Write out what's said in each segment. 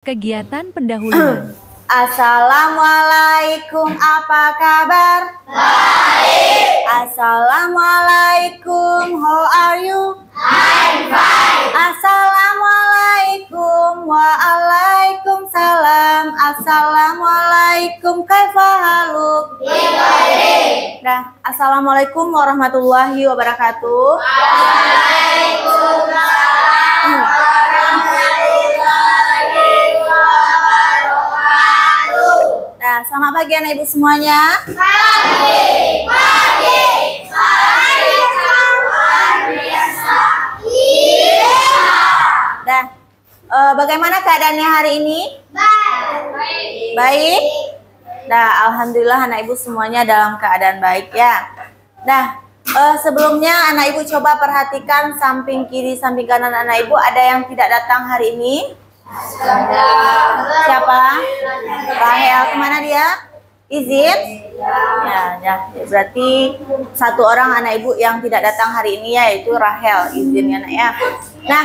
Kegiatan pendahuluan. Assalamualaikum, apa kabar? Baik. Assalamualaikum, how are you? I'm fine. Assalamualaikum, waalaikumsalam. Assalamualaikum, kaifa haluk? Baik. Nah, assalamualaikum warahmatullahi wabarakatuh. Waalaikumsalam. Nah, selamat pagi anak ibu semuanya. Pagi. Nah, bagaimana keadaannya hari ini? Baik. Nah, alhamdulillah anak ibu semuanya dalam keadaan baik ya. Nah, sebelumnya anak ibu coba perhatikan samping kiri, samping kanan anak ibu ada yang tidak datang hari ini. Siapa? Rahel. Kemana dia? Izin? Ya. Berarti satu orang anak ibu yang tidak datang hari ini yaitu Rahel. Izin ya nak ya. Nah,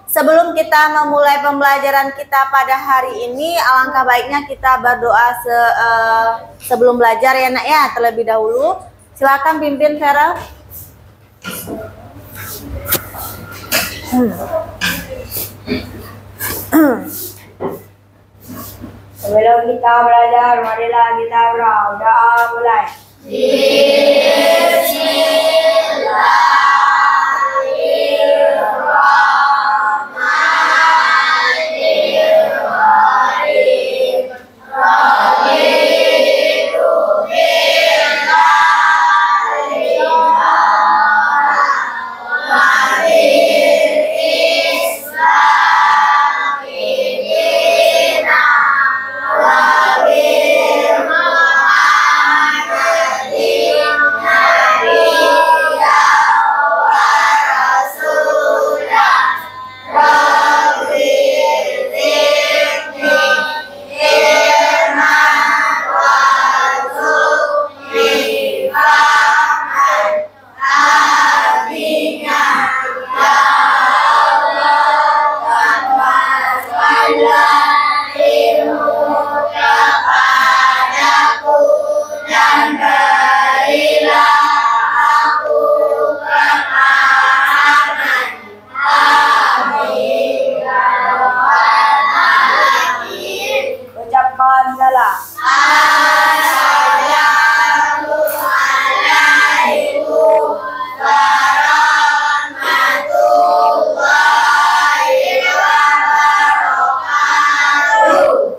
sebelum kita memulai pembelajaran kita pada hari ini, alangkah baiknya kita berdoa sebelum belajar ya nak ya. Terlebih dahulu, silakan pimpin Vera. Sebelum kita belajar, marilah kita berdoa mulai.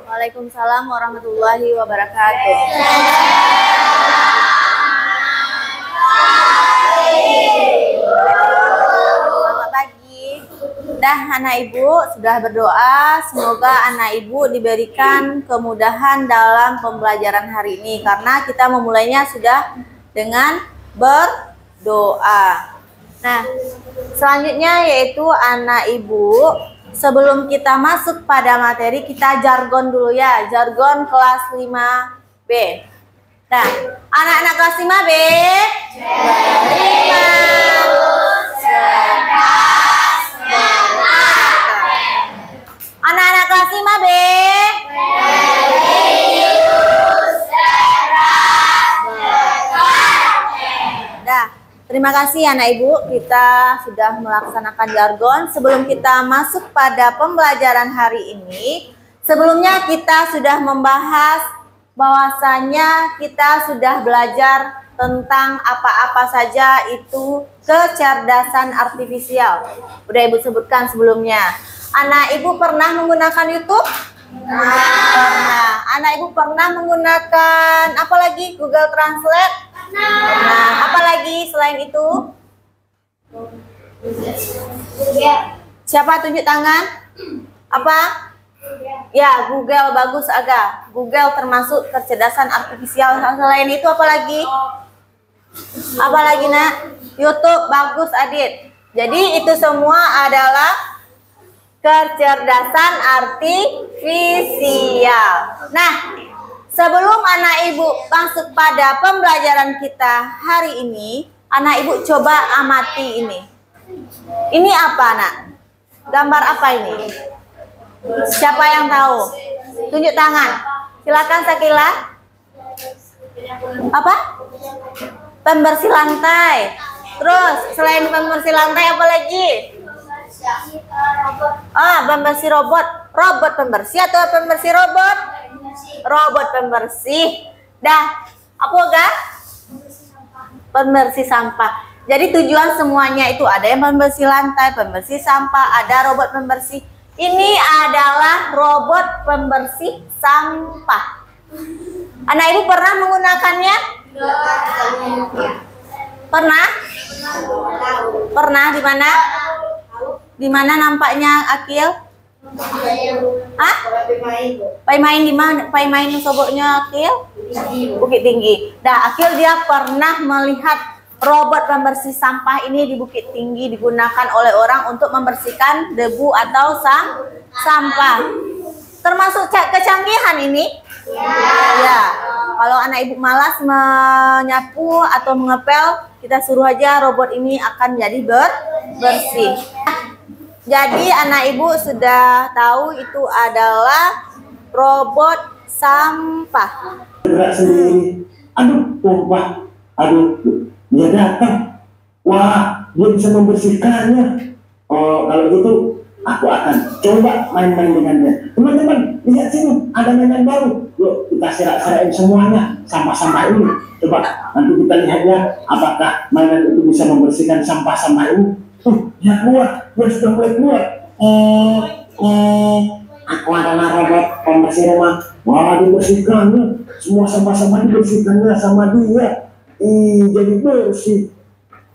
Waalaikumsalam warahmatullahi wabarakatuh. Selamat pagi. Dah anak ibu sudah berdoa, semoga anak ibu diberikan kemudahan dalam pembelajaran hari ini karena kita memulainya sudah dengan berdoa. Nah, selanjutnya yaitu anak ibu, sebelum kita masuk pada materi, kita jargon dulu ya. Jargon kelas 5B. Nah, anak-anak kelas 5B. Berlima. Anak-anak kelas 5B. Dah. Terima kasih anak ibu, kita sudah melaksanakan jargon. Sebelum kita masuk pada pembelajaran hari ini, sebelumnya kita sudah membahas bahwasanya kita sudah belajar tentang apa-apa saja itu kecerdasan artifisial. Udah ibu sebutkan sebelumnya. Anak ibu pernah menggunakan YouTube? Pernah. Anak ibu pernah menggunakan apa lagi? Google Translate? Nah, apa lagi selain itu? Siapa tunjuk tangan? Apa? Ya, Google, bagus Aga. Google termasuk kecerdasan artifisial. Selain itu apa lagi? Apa lagi nak? YouTube, bagus Adit. Jadi itu semua adalah kecerdasan artifisial. Nah, sebelum anak ibu masuk pada pembelajaran kita hari ini, anak ibu coba amati ini. Ini apa nak? Gambar apa ini? Siapa yang tahu? Tunjuk tangan. Silakan Sakila. Apa? Pembersih lantai. Terus selain pembersih lantai apa lagi? Pembersih robot. Robot pembersih atau pembersih robot? Robot pembersih. Dah, apa enggak? Pembersih sampah. Jadi tujuan semuanya itu ada yang pembersih lantai, pembersih sampah, ada robot pembersih. Ini adalah robot pembersih sampah. Anak ibu pernah menggunakannya? Pernah? Pernah di mana? Di mana nampaknya Akil? Hah? Pai main di mana? Pai main soboknya Akil? Bukit Tinggi. Dah, Akil dia pernah melihat robot pembersih sampah ini di Bukit Tinggi digunakan oleh orang untuk membersihkan debu atau sampah. Termasuk kecanggihan ini? Ya. Kalau anak ibu malas menyapu atau mengepel, kita suruh aja robot ini akan jadi bersih. Jadi anak ibu sudah tahu itu adalah robot sampah. Gerak sendiri. Aduh, dia datang. Wah, dia bisa membersihkannya. Oh, kalau gitu aku akan coba main-main dengannya. Teman-teman, lihat sini, ada mainan baru. Yuk, kita serak-serakin semuanya sampah-sampah ini. Coba, nanti kita lihatnya apakah mainan itu bisa membersihkan sampah-sampah ini. Dia keluar, dia sudah mulai keluar. Aku adalah robot pembersih rumah. Wah, dibersihkannya. Semua sampah-sampah dibersihkannya sama dia. Jadi bersih.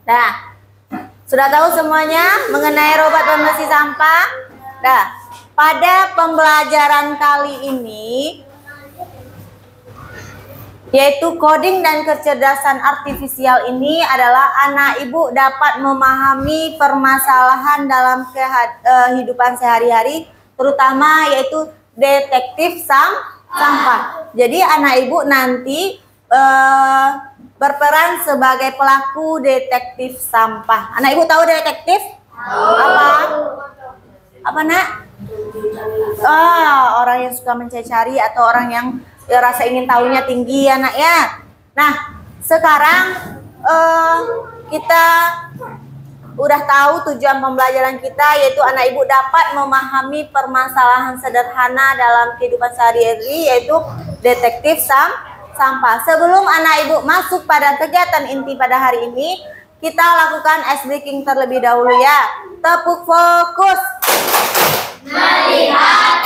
Nah, sudah tahu semuanya mengenai robot pembersih sampah? Nah, pada pembelajaran kali ini, yaitu coding dan kecerdasan artifisial ini adalah anak ibu dapat memahami permasalahan dalam kehidupan sehari-hari, terutama yaitu detektif sampah. Jadi anak ibu nanti berperan sebagai pelaku detektif sampah. Anak ibu tahu detektif? Apa nak? Orang yang suka mencari atau orang yang rasa ingin tahunya tinggi anak ya. Nah, sekarang kita udah tahu tujuan pembelajaran kita, yaitu anak ibu dapat memahami permasalahan sederhana dalam kehidupan sehari-hari, yaitu detektif sampah. Sebelum anak ibu masuk pada kegiatan inti pada hari ini, kita lakukan ice breaking terlebih dahulu ya. Tepuk fokus. Melihat,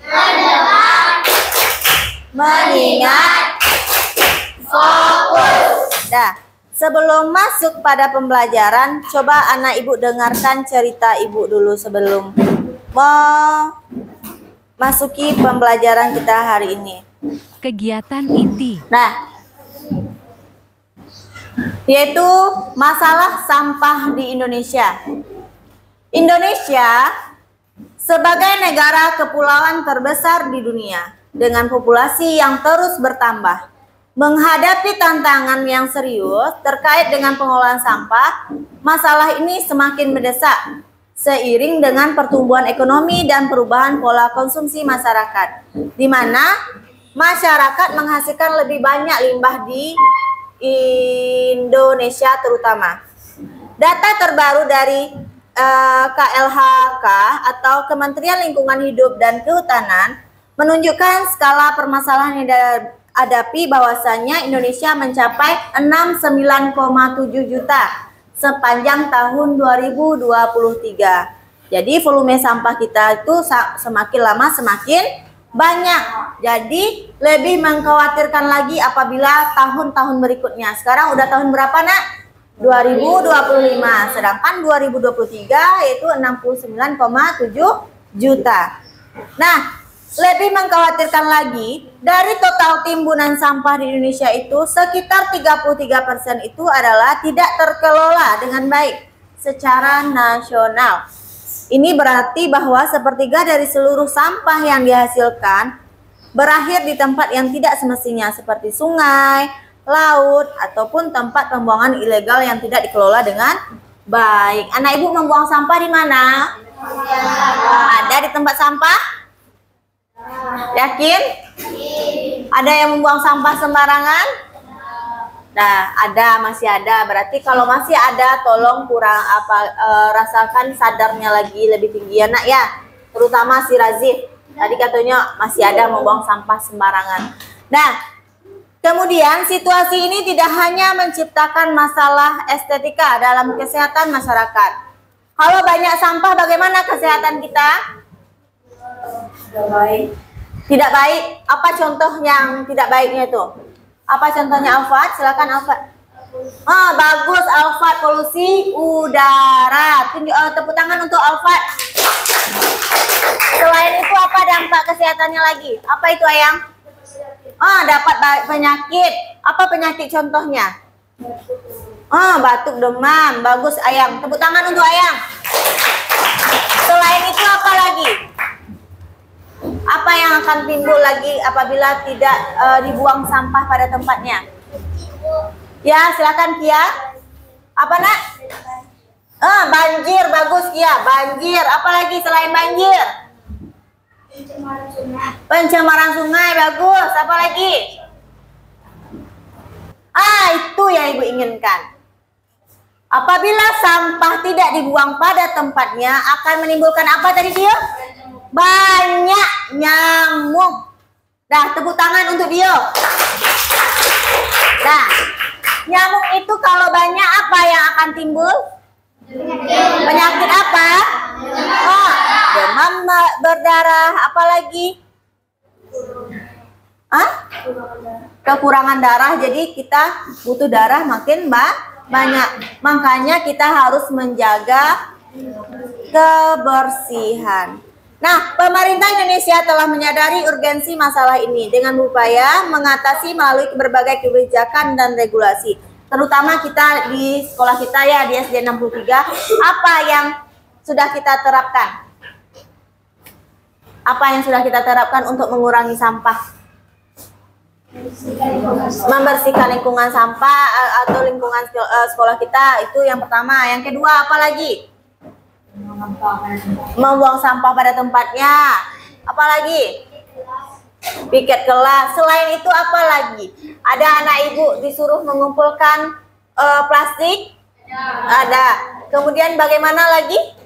mendengar, mengingat, fokus. Dah, sebelum masuk pada pembelajaran, coba anak ibu dengarkan cerita ibu dulu sebelum memasuki pembelajaran kita hari ini. Kegiatan inti. Nah, yaitu masalah sampah di Indonesia. Indonesia sebagai negara kepulauan terbesar di dunia dengan populasi yang terus bertambah, menghadapi tantangan yang serius terkait dengan pengelolaan sampah. Masalah ini semakin mendesak seiring dengan pertumbuhan ekonomi dan perubahan pola konsumsi masyarakat, di mana masyarakat menghasilkan lebih banyak limbah di Indonesia terutama. Data terbaru dari KLHK atau Kementerian Lingkungan Hidup dan Kehutanan menunjukkan skala permasalahan yang dihadapi, bahwasanya Indonesia mencapai 69,7 juta sepanjang tahun 2023. Jadi volume sampah kita itu semakin lama semakin banyak. Jadi lebih mengkhawatirkan lagi apabila tahun-tahun berikutnya. Sekarang udah tahun berapa nak? 2025. Sedangkan 2023 yaitu 69,7 juta. Nah, lebih mengkhawatirkan lagi, dari total timbunan sampah di Indonesia itu sekitar 33% itu adalah tidak terkelola dengan baik secara nasional. Ini berarti bahwa sepertiga dari seluruh sampah yang dihasilkan berakhir di tempat yang tidak semestinya, seperti sungai, laut, ataupun tempat pembuangan ilegal yang tidak dikelola dengan baik. Anak ibu membuang sampah di mana? Ada di tempat sampah? Yakin? Ada yang membuang sampah sembarangan? Nah, ada, masih ada. Berarti kalau masih ada, tolong rasakan sadarnya lagi lebih tinggi ya nak ya. Terutama si Razif. Tadi katanya masih ada membuang sampah sembarangan. Nah, kemudian situasi ini tidak hanya menciptakan masalah estetika dalam kesehatan masyarakat. Kalau banyak sampah, bagaimana kesehatan kita? Tidak baik. Tidak baik. Apa contoh yang tidak baiknya itu? Apa contohnya Alfat? Silakan Alfat. Bagus Alfat, polusi udara. Tepuk tangan untuk Alfat. Selain itu apa dampak kesehatannya lagi? Apa itu Ayang? Dapat penyakit. Apa penyakit contohnya? Batuk, demam. Bagus Ayang. Tepuk tangan untuk Ayang. Selain itu apa lagi? Apa yang akan timbul lagi apabila tidak dibuang sampah pada tempatnya? Ya, silakan Kia. Apa nak? Banjir, bagus Kia. Banjir. Apa lagi selain banjir? Pencemaran sungai, bagus. Apa lagi? Itu yang Ibu inginkan. Apabila sampah tidak dibuang pada tempatnya akan menimbulkan apa tadi dia? Banyak nyamuk. Dah, tepuk tangan untuk dia. Nah, nyamuk itu kalau banyak apa yang akan timbul? Penyakit apa? Demam berdarah, apa lagi? Kekurangan darah, jadi kita butuh darah makin banyak. Makanya kita harus menjaga kebersihan. Nah, pemerintah Indonesia telah menyadari urgensi masalah ini dengan berupaya mengatasi melalui berbagai kebijakan dan regulasi. Terutama kita di sekolah kita ya, di SD 63, apa yang sudah kita terapkan? Apa yang sudah kita terapkan untuk mengurangi sampah? Membersihkan lingkungan sampah atau lingkungan sekolah kita, itu yang pertama. Yang kedua apa lagi? Membuang sampah pada tempatnya. Apa lagi? Piket kelas. Selain itu apa lagi? Ada anak ibu disuruh mengumpulkan plastik? Ada. Kemudian bagaimana lagi?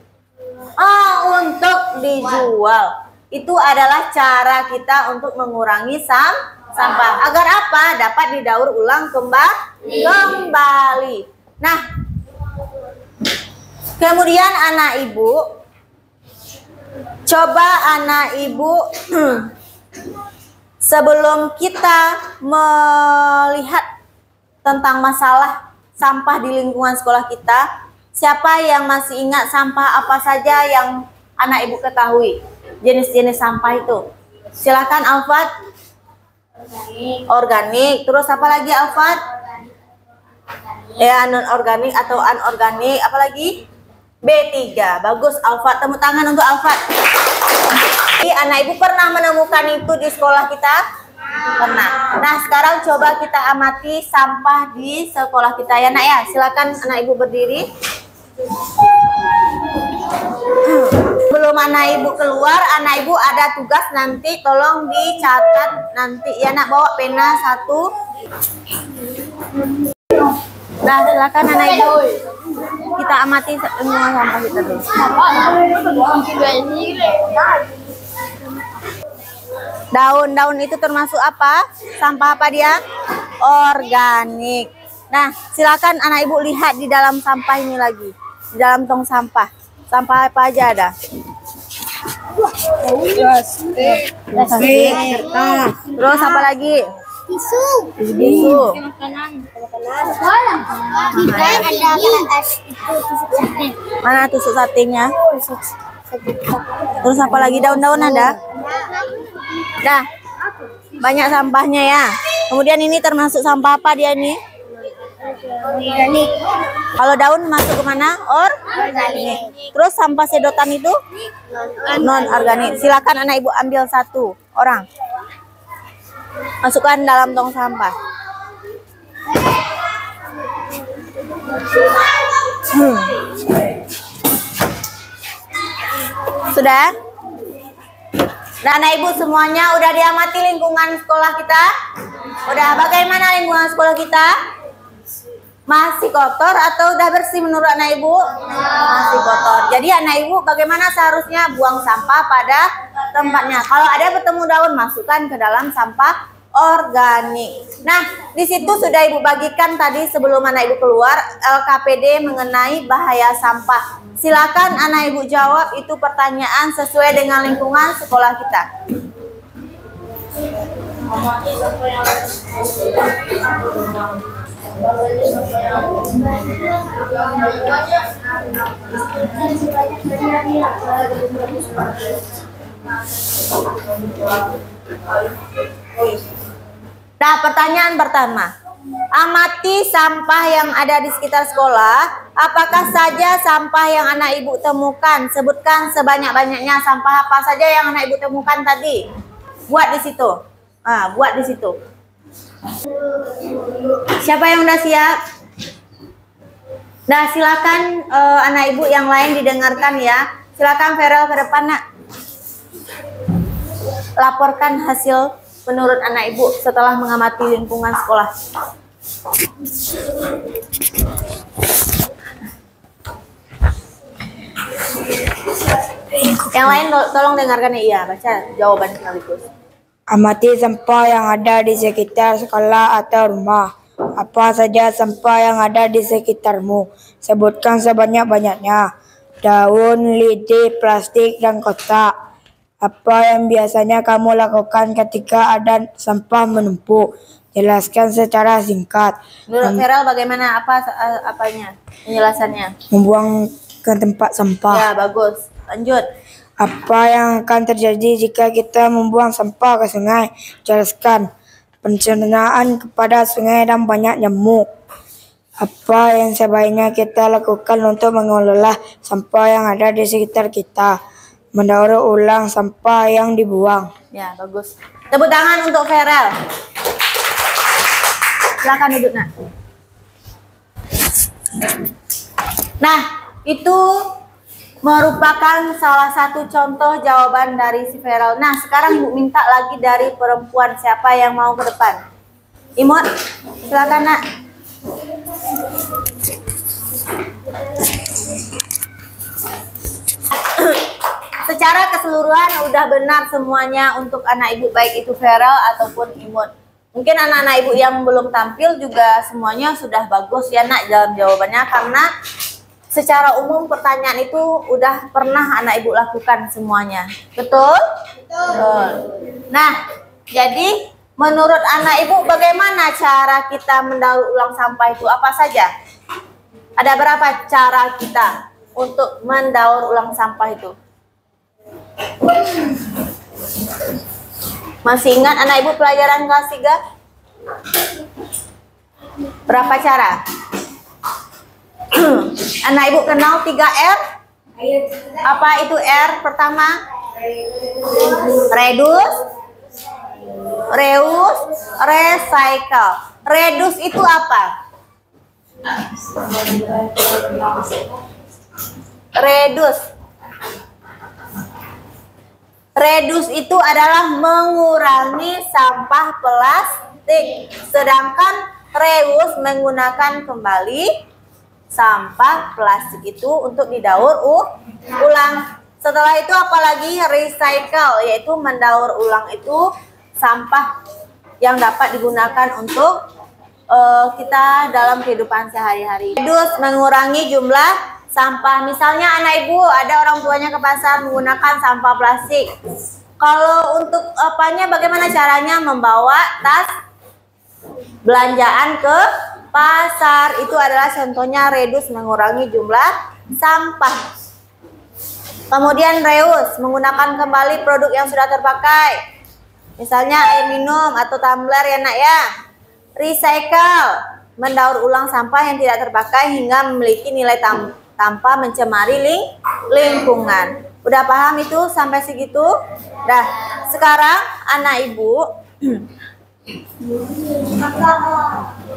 Untuk dijual. Itu adalah cara kita untuk mengurangi sampah. Agar apa? Dapat didaur ulang kembali. Nah, kemudian anak ibu, coba anak ibu sebelum kita melihat tentang masalah sampah di lingkungan sekolah kita, siapa yang masih ingat sampah apa saja yang anak ibu ketahui? Jenis-jenis sampah itu. Silakan Alfat. Organik. Terus apa lagi Alfat? Ya, non organik atau anorganik. Apa lagi? B3. Bagus Alfat. Tepuk tangan untuk Alfat. Jadi anak ibu pernah menemukan itu di sekolah kita? Pernah. Nah, sekarang coba kita amati sampah di sekolah kita ya nak ya. Silakan anak ibu berdiri. Sebelum anak ibu keluar, anak ibu ada tugas nanti, tolong dicatat nanti ya nak, bawa pena 1. Nah, silakan anak ibu. Kita amati semua sampah kita dulu. Daun-daun itu termasuk apa? Sampah apa dia? Organik. Nah, silakan anak ibu lihat di dalam sampah ini lagi. Di dalam tong sampah. Sampah apa aja ada? Plastik. Terus apa lagi? Tisu. Mana tusuk satenya? Terus apa lagi? Daun-daun ada? Nah, banyak sampahnya ya. Kemudian ini termasuk sampah apa dia ini? Organik. Kalau daun masuk ke mana? Organik. Terus sampah sedotan itu? Non organik. Silakan anak ibu ambil 1 orang. Masukkan dalam tong sampah. Sudah? Dan anak ibu semuanya udah diamati lingkungan sekolah kita? Udah, bagaimana lingkungan sekolah kita? Masih kotor atau udah bersih menurut anak ibu? Masih kotor. Jadi anak ibu bagaimana seharusnya buang sampah pada tempatnya? Kalau ada bertemu daun, masukkan ke dalam sampah organik. Nah, di situ sudah ibu bagikan tadi sebelum anak ibu keluar LKPD mengenai bahaya sampah. Silakan anak ibu jawab itu pertanyaan sesuai dengan lingkungan sekolah kita. Nah, pertanyaan pertama. Amati sampah yang ada di sekitar sekolah. Apakah saja sampah yang anak ibu temukan? Sebutkan sebanyak-banyaknya sampah apa saja yang anak ibu temukan tadi. Buat di situ. Buat di situ. Siapa yang udah siap? Nah, silakan anak ibu yang lain didengarkan ya. Silakan Farel ke depan, Nak. Laporkan hasil menurut anak ibu setelah mengamati lingkungan sekolah. Yang lain tolong dengarkan ya. Iya, baca jawaban sekaligus. Amati sampah yang ada di sekitar sekolah atau rumah. Apa saja sampah yang ada di sekitarmu? Sebutkan sebanyak-banyaknya. Daun, lidi, plastik, dan kotak. Apa yang biasanya kamu lakukan ketika ada sampah menumpuk? Jelaskan secara singkat. Menurut Farel bagaimana apanya? Penjelasannya. Membuang ke tempat sampah. Ya, bagus. Lanjut. Apa yang akan terjadi jika kita membuang sampah ke sungai? Jelaskan. Pencernaan kepada sungai dan banyak nyamuk. Apa yang sebaiknya kita lakukan untuk mengelola sampah yang ada di sekitar kita? Mendaur ulang sampah yang dibuang. Ya, bagus. Tepuk tangan untuk Farel. Silakan duduk, Nak. Nah, itu merupakan salah satu contoh jawaban dari si Farel. Nah, sekarang Ibu minta lagi dari perempuan. Siapa yang mau ke depan? Imut, silakan, Nak. Secara keseluruhan udah benar semuanya untuk anak ibu, baik itu Farel ataupun Imut. Mungkin anak-anak ibu yang belum tampil juga semuanya sudah bagus ya, Nak, dalam jawabannya, karena secara umum pertanyaan itu udah pernah anak ibu lakukan semuanya. Betul? Betul. Nah, jadi menurut anak ibu bagaimana cara kita mendaur ulang sampah itu? Apa saja? Ada berapa cara kita untuk mendaur ulang sampah itu? Masih ingat anak ibu pelajaran kelas 3? Berapa cara? Anak ibu kenal 3R? Apa itu R pertama? Reduce, reuse, recycle. Reduce itu apa? Reduce. Reduce itu adalah mengurangi sampah plastik. Sedangkan reuse menggunakan kembali sampah plastik itu untuk didaur ulang. Setelah itu apalagi recycle, yaitu mendaur ulang itu sampah yang dapat digunakan untuk kita dalam kehidupan sehari-hari. Reduce mengurangi jumlah sampah. Misalnya anak ibu ada orang tuanya ke pasar menggunakan sampah plastik. Kalau untuk apanya, bagaimana caranya membawa tas belanjaan ke pasar? Itu adalah contohnya reduce, mengurangi jumlah sampah. Kemudian reuse, menggunakan kembali produk yang sudah terpakai. Misalnya air minum atau tumbler ya, Nak, ya. Recycle, mendaur ulang sampah yang tidak terpakai hingga memiliki nilai tanpa mencemari lingkungan. Udah paham itu sampai segitu? Dah, sekarang anak ibu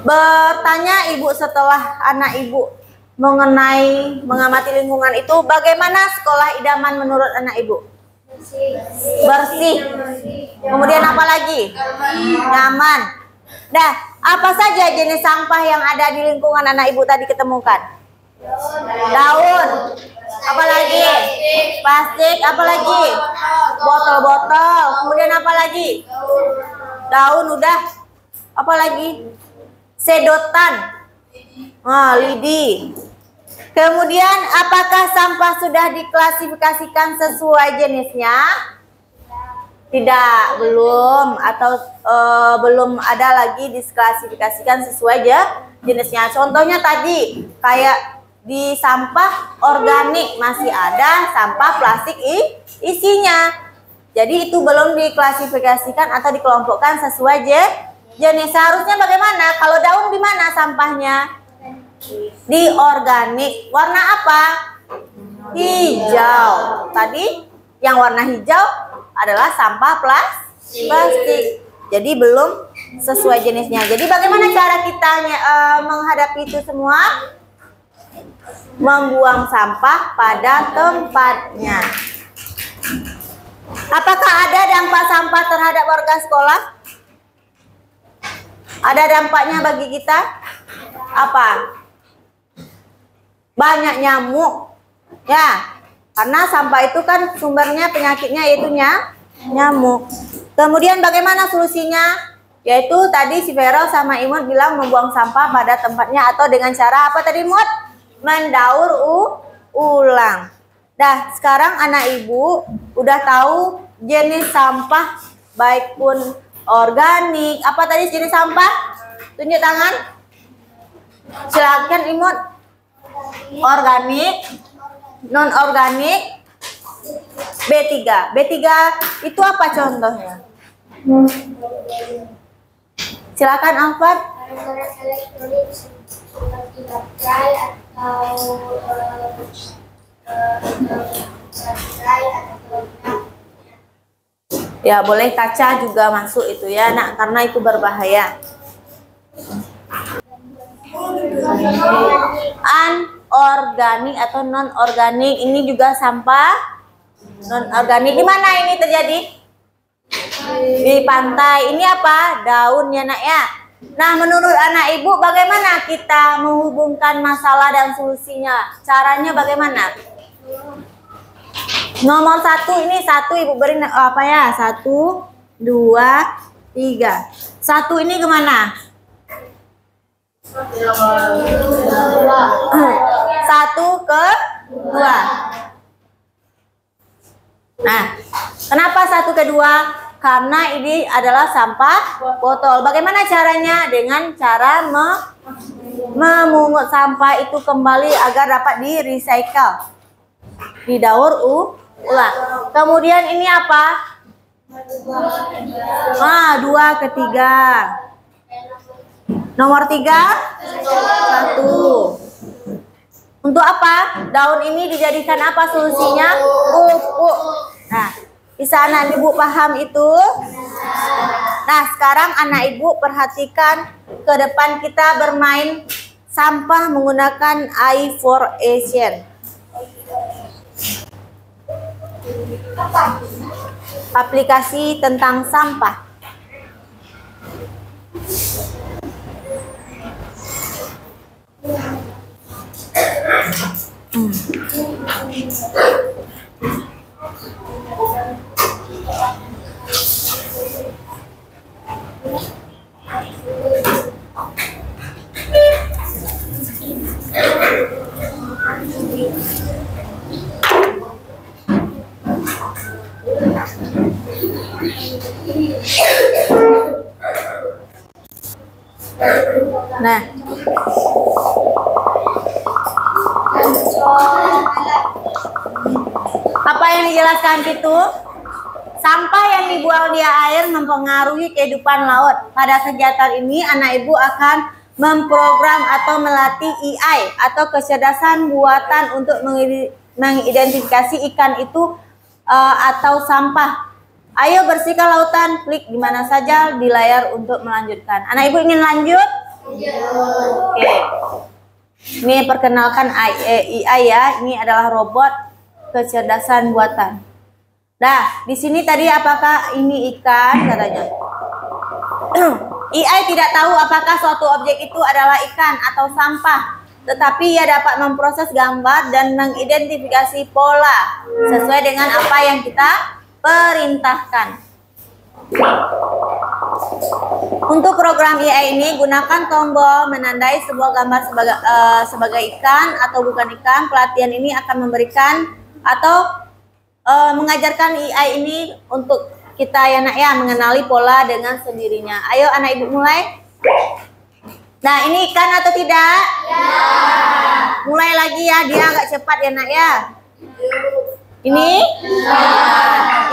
bertanya ibu setelah anak ibu mengenai mengamati lingkungan itu, bagaimana sekolah idaman menurut anak ibu? Bersih. Kemudian apa lagi? Nyaman. Nah, apa saja jenis sampah yang ada di lingkungan anak ibu tadi ketemukan? Daun. Apa lagi? Plastik. Apa lagi? Botol-botol. Kemudian apa lagi? Daun udah. Apa lagi? Sedotan. Lidi. Kemudian apakah sampah sudah diklasifikasikan sesuai jenisnya? Tidak, belum, atau belum ada lagi diklasifikasikan sesuai jenisnya. Contohnya tadi kayak di sampah organik masih ada sampah plastik isinya. Jadi itu belum diklasifikasikan atau dikelompokkan sesuai jenis. Seharusnya bagaimana? Kalau daun di mana sampahnya? Di organik. Warna apa? Hijau. Tadi yang warna hijau adalah sampah plastik. Jadi belum sesuai jenisnya. Jadi bagaimana cara kita menghadapi itu semua? Membuang sampah pada tempatnya. Apakah ada dampak sampah terhadap warga sekolah? Ada dampaknya bagi kita? Apa? Banyak nyamuk. Ya, karena sampah itu kan sumbernya penyakitnya yaitu nyamuk. Kemudian bagaimana solusinya? Yaitu tadi si Vero sama Imut bilang membuang sampah pada tempatnya atau dengan cara apa tadi Imut? Mendaur ulang. Nah, sekarang anak ibu udah tahu jenis sampah baik pun organik. Apa tadi jenis sampah? Tunjuk tangan. Silakan Imut. Organik, non organik, B3. B3 itu apa contohnya? Silakan Alfred. Elektronik seperti baterai atau ya boleh kaca juga masuk itu ya nak, karena itu berbahaya. Anorganik atau non organik ini juga sampah non organik. Di mana ini terjadi? Di pantai. Ini apa? Daunnya nak ya. Nah, menurut anak ibu bagaimana kita menghubungkan masalah dan solusinya? Caranya bagaimana? Nomor 1 ini, 1 ibu beri apa ya? 1, 2, 3. 1 ini kemana? 1 ke 2. Nah, kenapa 1 ke 2? Karena ini adalah sampah botol. Bagaimana caranya? Dengan cara memungut sampah itu kembali agar dapat di-recycle, didaur ulang. Kemudian ini apa? 2 ke 3. Nomor 3, 1. Untuk apa? Daun ini dijadikan apa solusinya? Pupuk. Nah, bisa anak ibu paham itu? Nah, sekarang anak ibu perhatikan ke depan kita bermain sampah menggunakan I4Asian. Aplikasi tentang sampah. Nah, apa yang dijelaskan itu? Sampah yang dibuang di air mempengaruhi kehidupan laut. Pada kegiatan ini, anak ibu akan memprogram atau melatih AI atau kecerdasan buatan untuk mengidentifikasi ikan itu atau sampah. Ayo bersihkan lautan, klik di mana saja di layar untuk melanjutkan. Anak ibu ingin lanjut? Oke. Ini perkenalkan AI ya. Ini adalah robot kecerdasan buatan. Nah, di sini tadi apakah ini ikan katanya? AI tidak tahu apakah suatu objek itu adalah ikan atau sampah, tetapi ia dapat memproses gambar dan mengidentifikasi pola sesuai dengan apa yang kita perintahkan. Untuk program AI ini, gunakan tombol menandai sebuah gambar sebagai ikan atau bukan ikan. Pelatihan ini akan memberikan atau mengajarkan AI ini untuk kita ya nak ya, mengenali pola dengan sendirinya. Ayo anak ibu mulai. Nah, ini ikan atau tidak? Ya. Mulai lagi ya, dia agak cepat ya nak ya. Ini? Ya.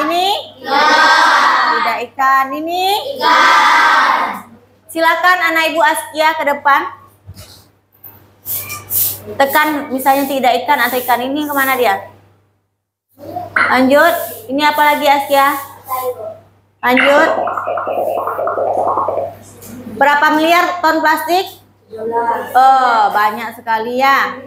Ini? Ya. Tidak ikan. Ini? Ikan. Silakan anak ibu Askia ke depan. Tekan misalnya tidak ikan atau ikan, ini kemana dia? Lanjut. Ini apa lagi Askia? Lanjut. Berapa miliar ton plastik? Oh, banyak sekali ya.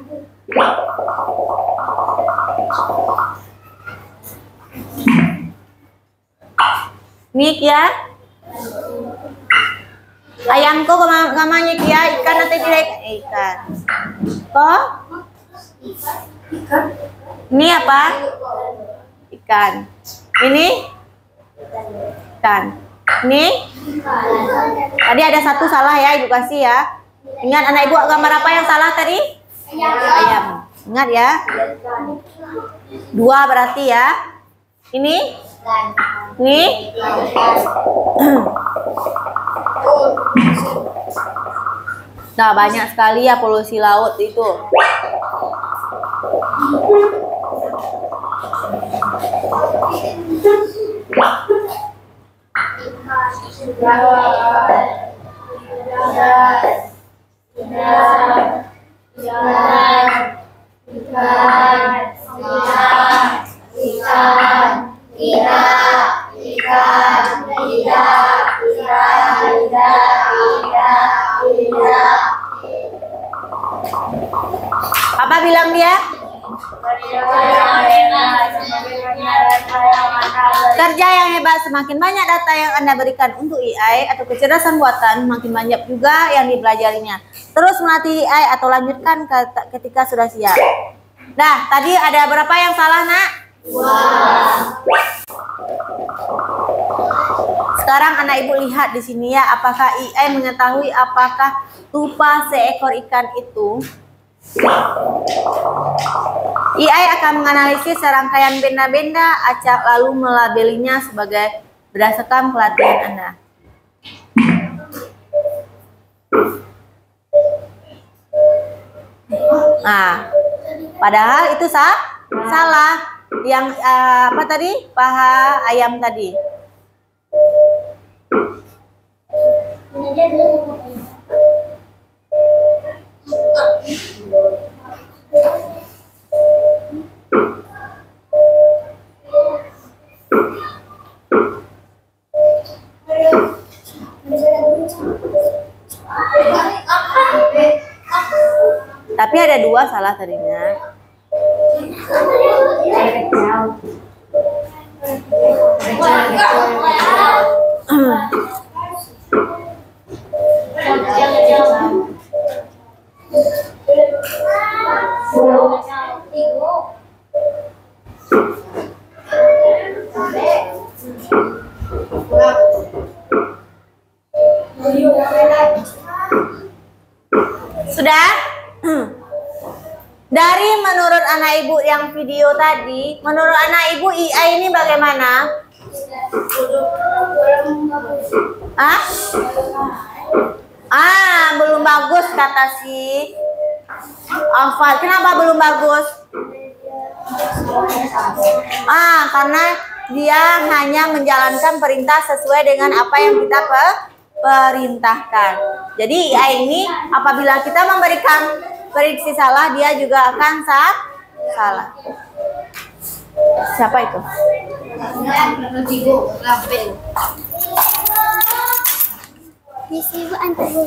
Nih ya. Ayamku kemana ya? Ikan atau tidak ikan? Kok? Ini apa? Ikan. Ini? Ikan. Ini? Tadi ada satu salah ya, ibu kasih ya. Ingat anak ibu, gambar apa yang salah tadi? Ayam. Ingat ya. 2 berarti ya. Ini? Ini? Nah, banyak sekali ya polusi laut itu. Apa bilang dia? Kerja yang hebat, semakin banyak data yang Anda berikan untuk AI atau kecerdasan buatan, makin banyak juga yang dipelajarinya. Terus melatih AI atau lanjutkan ketika sudah siap. Nah, tadi ada berapa yang salah, nak? Sekarang anak ibu lihat di sini ya, apakah AI mengetahui apakah tupai seekor ikan itu? AI akan menganalisis serangkaian benda-benda acak lalu melabelinya sebagai berdasarkan pelatihan Anda. Nah, padahal itu salah. Yang apa tadi? Paha ayam tadi. Tapi ada 2 salah tadinya. Sudah? Dari menurut anak ibu yang video tadi, menurut anak ibu AI ini bagaimana? Belum bagus kata si Alfa. Kenapa belum bagus? Karena dia hanya menjalankan perintah sesuai dengan apa yang kita perintahkan. Jadi AI ini apabila kita memberikan prediksi salah, dia juga akan salah. Siapa itu? sih Ibu antar Bu.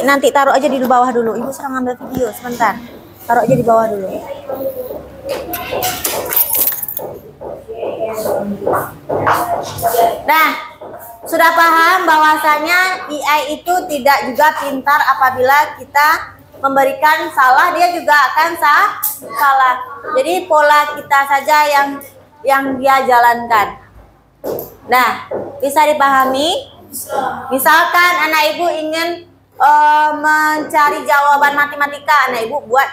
Nanti taruh aja di bawah dulu. Ibu sedang ngambil video sebentar. Taruh aja di bawah dulu. Nah, sudah paham bahwasanya AI itu tidak juga pintar apabila kita memberikan salah, dia juga akan salah. Jadi pola kita saja yang dia jalankan. Nah, bisa dipahami? Misalkan anak ibu ingin mencari jawaban matematika, anak ibu buat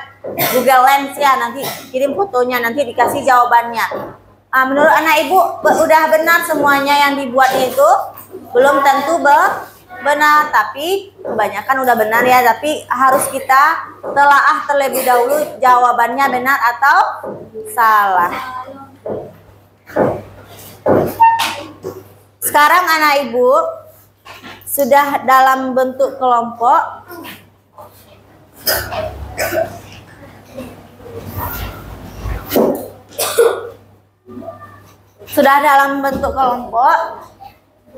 Google Lens ya, nanti kirim fotonya, nanti dikasih jawabannya. Menurut anak ibu udah benar semuanya yang dibuatnya itu? Belum tentu benar, tapi kebanyakan udah benar ya, tapi harus kita telaah terlebih dahulu jawabannya benar atau salah. Sekarang anak ibu sudah dalam bentuk kelompok. Sudah dalam bentuk kelompok.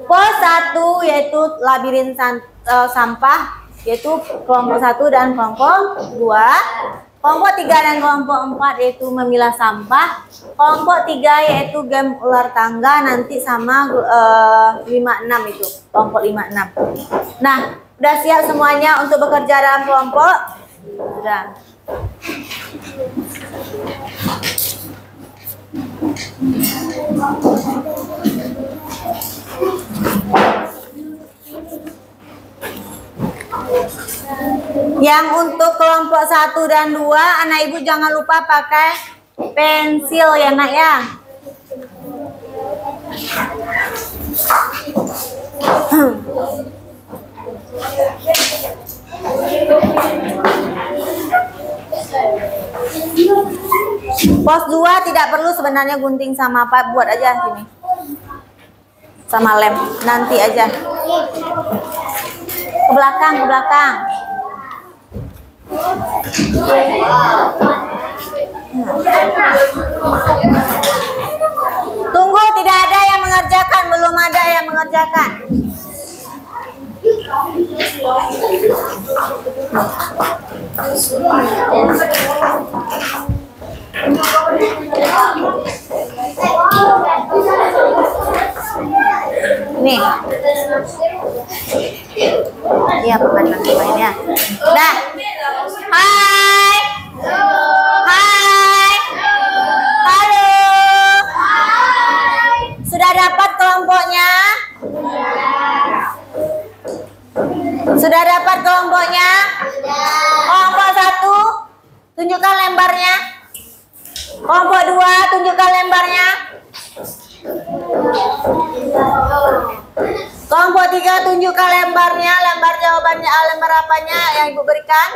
Pos 1 yaitu labirin sampah, yaitu kelompok 1 dan kelompok 2. Kelompok 3 dan kelompok 4 yaitu memilah sampah. Kelompok 3 yaitu game ular tangga, nanti sama 56 itu, kelompok 56. Nah, udah siap semuanya untuk bekerja dalam kelompok? Sudah. Yang untuk kelompok 1 dan 2, anak ibu jangan lupa pakai pensil ya nak ya. Pos 2 tidak perlu sebenarnya gunting sama apa, buat aja sini. Sama lem, nanti aja. Ke belakang, ke belakang. Tunggu, tidak ada yang mengerjakan, belum ada yang mengerjakan. Nih. Iya, pemandangan mainnya. Nah. Hai. Hai. Halo. Sudah dapat kelompoknya? Sudah dapat kelompoknya? Kelompok 1, tunjukkan lembarnya. Kelompok 2, tunjukkan lembarnya. Kelompok 3, tunjukkan lembarnya, lembar jawabannya, lembar apanya yang ibu berikan.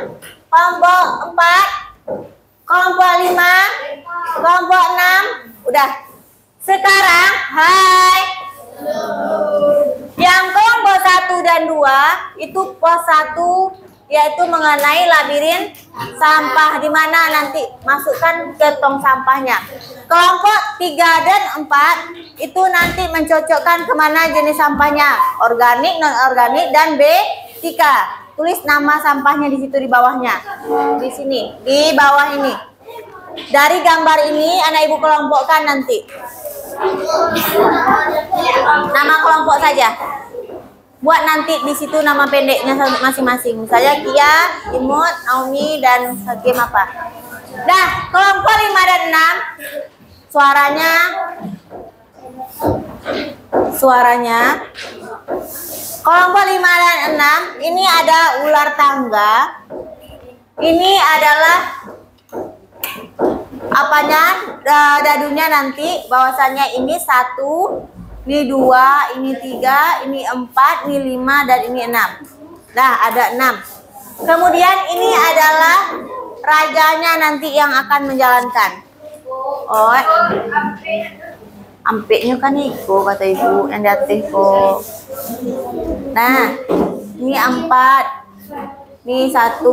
Kelompok 4, kelompok 5, kelompok 6, udah. Sekarang, hai. Yang kelompok 1 dan 2 itu pos 1 yaitu mengenai labirin sampah, di mana nanti masukkan ke tong sampahnya. Kelompok 3 dan 4 itu nanti mencocokkan kemana jenis sampahnya, organik, non-organik, dan B3. Tulis nama sampahnya di situ di bawahnya, di sini, di bawah ini. Dari gambar ini anak ibu kelompokkan nanti. Nama kelompok saja. Buat nanti di situ nama pendeknya masing-masing. Misalnya Kia, Imut, Naomi, dan game apa. Nah, kelompok 5 dan 6 suaranya kelompok 5 dan 6 ini ada ular tangga. Ini adalah apanya, dadunya nanti bahwasanya ini 1, ini 2, ini 3, ini 4, ini 5, dan ini 6. Nah, ada 6. Kemudian ini adalah rajanya nanti yang akan menjalankan. Oh, ampeknya kan Iko, kata ibu, yang diatif kok. Nah, ini 4, ini 1.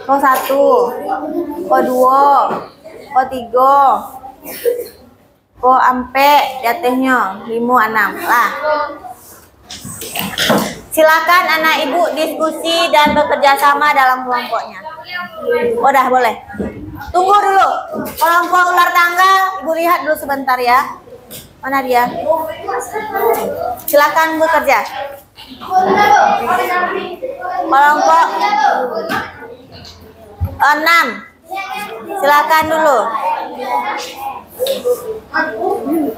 Kok 1, kok 2, kok 3. Kok ampe jatuhnya 5, 6 lah. Silakan anak ibu diskusi dan bekerja sama dalam kelompoknya. Udah boleh. Tunggu dulu. Kelompok ular tangga, ibu lihat dulu sebentar ya. Mana dia? Silakan bekerja. Kelompok 6. Silakan dulu.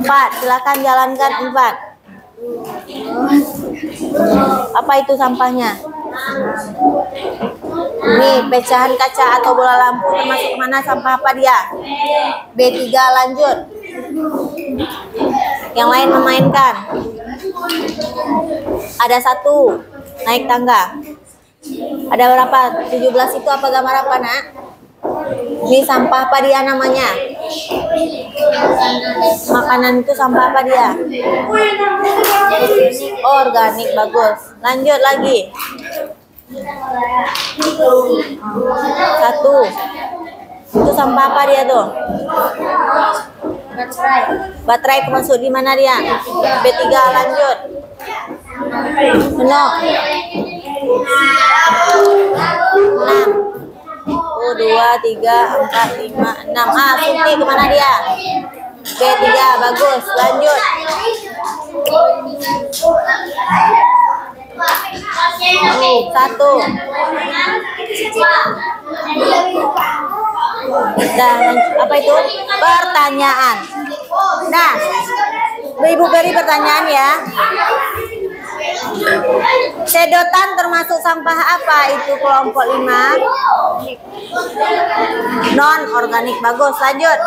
4. Silakan jalankan 4. Apa itu sampahnya? Ini pecahan kaca atau bola lampu termasuk mana, sampah apa dia? B3, lanjut. Yang lain memainkan. Ada 1 naik tangga. Ada berapa? 17 itu apa, gambar apa nak? Ini sampah apa dia namanya? Makanan itu sampah apa dia? Organik, bagus. Lanjut lagi. 1. Itu sampah apa dia tuh? Baterai termasuk di mana dia? B3, lanjut. Penuh. 6. 1, 2, 3, 4, 5, 6. Sunti kemana dia? B3, bagus. Lanjut. 1. Dan apa itu? Pertanyaan. Nah, Ibu beri pertanyaan ya. Sedotan termasuk sampah apa? Itu kelompok 5. Non organik, bagus. Lanjut.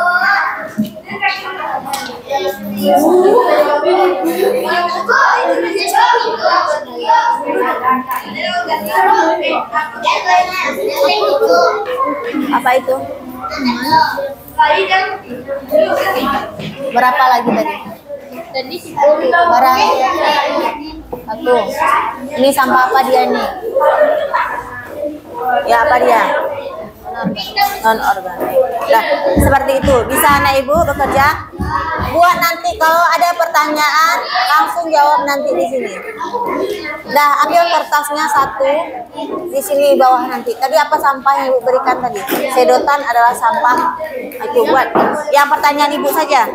Apa itu? Berapa lagi tadi? Barang 1. Ini sampah apa dia nih? Ya, apa dia? Non organik. Nah, seperti itu. Bisa anak ibu bekerja. Buat nanti kalau ada pertanyaan langsung jawab nanti di sini. Dah, ambil kertasnya 1 di sini bawah nanti. Tadi apa sampah yang ibu berikan tadi? Sedotan adalah sampah. Itu buat yang pertanyaan ibu saja.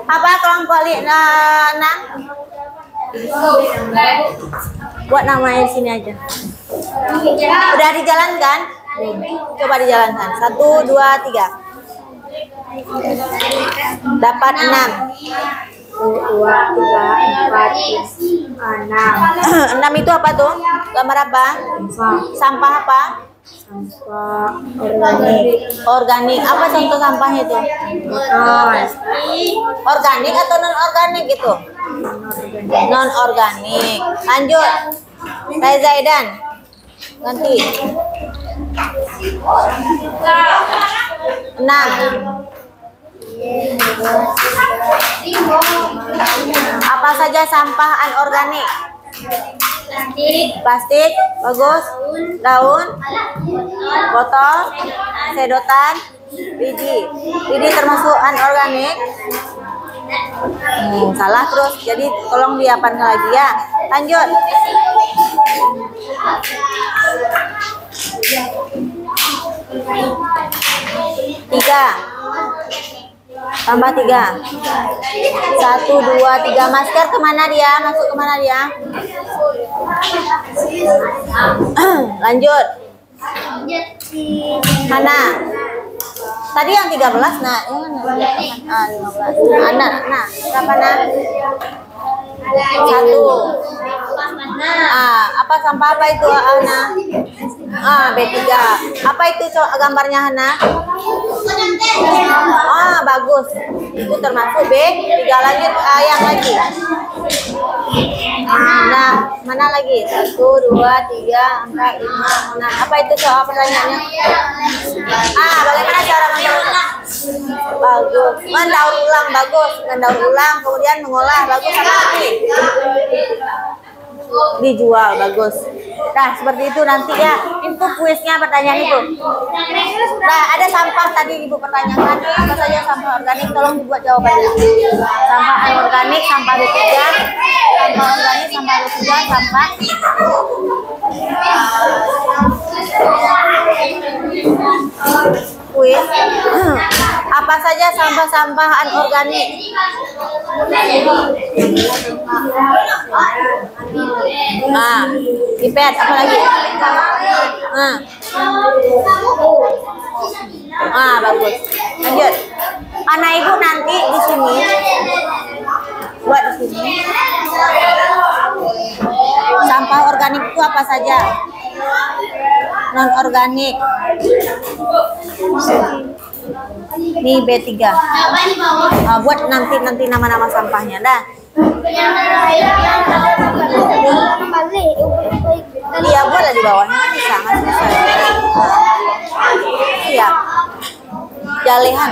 Apa kelompok 6? Buat namanya di sini aja. Udah dijalankan? Coba dijalankan. 1, 2, 3. Dapat 6. 2, 3, 4, 6. 6 itu apa tuh? Gambar apa? Sampah apa? Sampah organik. Organik. Apa contoh sampahnya itu? Organik atau non organik gitu? Non organik. Lanjut. Reza Edan. Ganti. 6. Apa saja sampah anorganik? Plastik, bagus. Daun, botol, sedotan, biji. Biji termasuk anorganik. Salah terus. Jadi tolong diapakan lagi ya. Lanjut. 3. Tambah 3. 1, 2, 3. Masker kemana dia? Masuk kemana dia? Lanjut. Hana. Tadi yang 13 nak. Yang mana? 15. Anak. Nah, berapa nak? 1. Apa sampah apa itu Hana? B3. Apa itu gambarnya Hana? Bagus. Itu termasuk B3. Lanjut yang lagi. Nah, mana lagi? 1, 2, 3, 4, 5, 6. Apa itu soal pertanyaannya? Bagaimana cara mendaur? Bagus. Mendaur ulang, bagus. Mendaur ulang, kemudian mengolah, bagus. Apa lagi? dijual. Bagus. Nah, seperti itu nanti ya. Itu kuisnya, pertanyaan itu. Nah, ada sampah tadi Ibu pertanyakan. Apa saja sampah organik? Tolong dibuat jawabannya. Sampah anorganik, sampah B3, sampah organik, sampah B3, sampah kuis. Apa saja sampah-sampah anorganik? Nah, pipet, apa lagi? Bagus. Lanjut. Anak Ibu nanti di sini buat di sini. Sampah organik itu apa saja? Non organik. Ini B3. Buat nanti nama-nama sampahnya dah. Iya, boleh di bawahnya bisa, masih bisa. Siap. Jalehan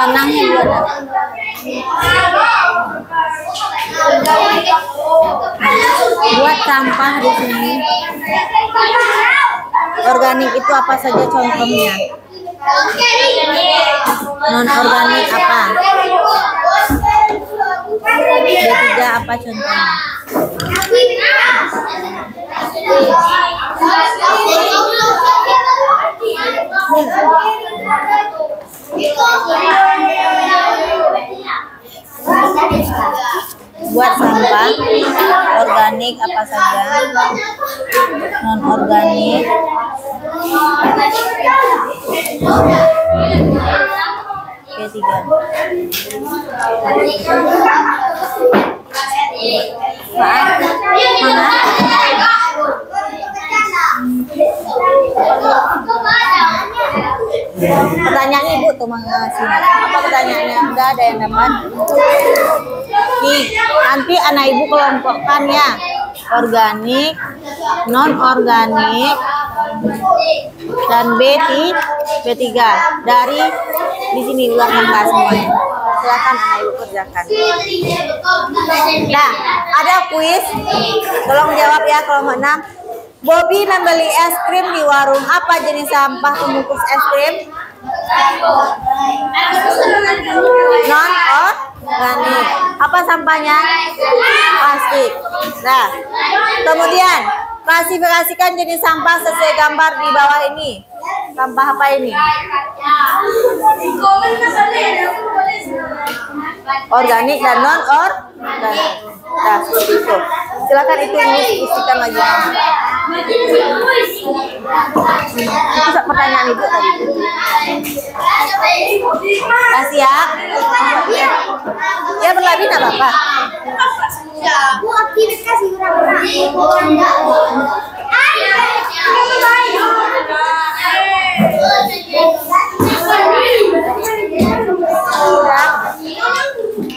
tanahnya juga ada. Buat sampah di sini. Organik itu apa saja contohnya? Non organik apa? B3 apa contohnya? Buat sampah organik apa saja? Non organik B3. Pertanyaan Ibu tuh mengasih. Apa pertanyaannya? Udah ada yang dapat? Nih, nanti anak Ibu kelompokkan ya. Organik, non organik, dan B3 dari di sini luar angka semuanya. Silakan anak Ibu kerjakan. Nah, ada kuis. Tolong jawab ya kelompok 6. Bobby membeli es krim di warung. Apa jenis sampah pembungkus es krim? Non organik. Apa sampahnya? Plastik. Nah, kemudian klasifikasikan jenis sampah sesuai gambar di bawah ini. Sampah apa ini? Organik dan non organik. Nah, seperti itu. Silakan itu diskusikan lagi. Itu pertanyaan Ibu tadi. Kasih ya. Ya berlebih nggak apa-apa.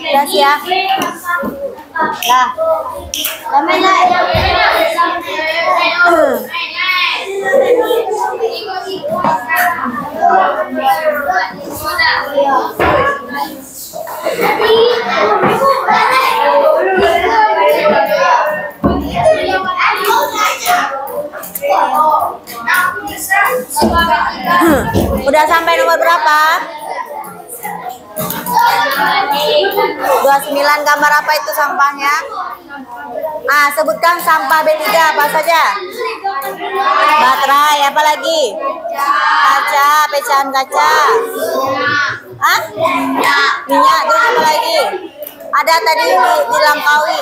Udah siap. Nah, udah sampai nomor berapa? 29. Gambar apa itu sampahnya? Sebutkan sampah B3 apa saja? Baterai, apa lagi? Kaca, pecahan kaca. Minyak, terus apa lagi? Ada tadi di Langkawi.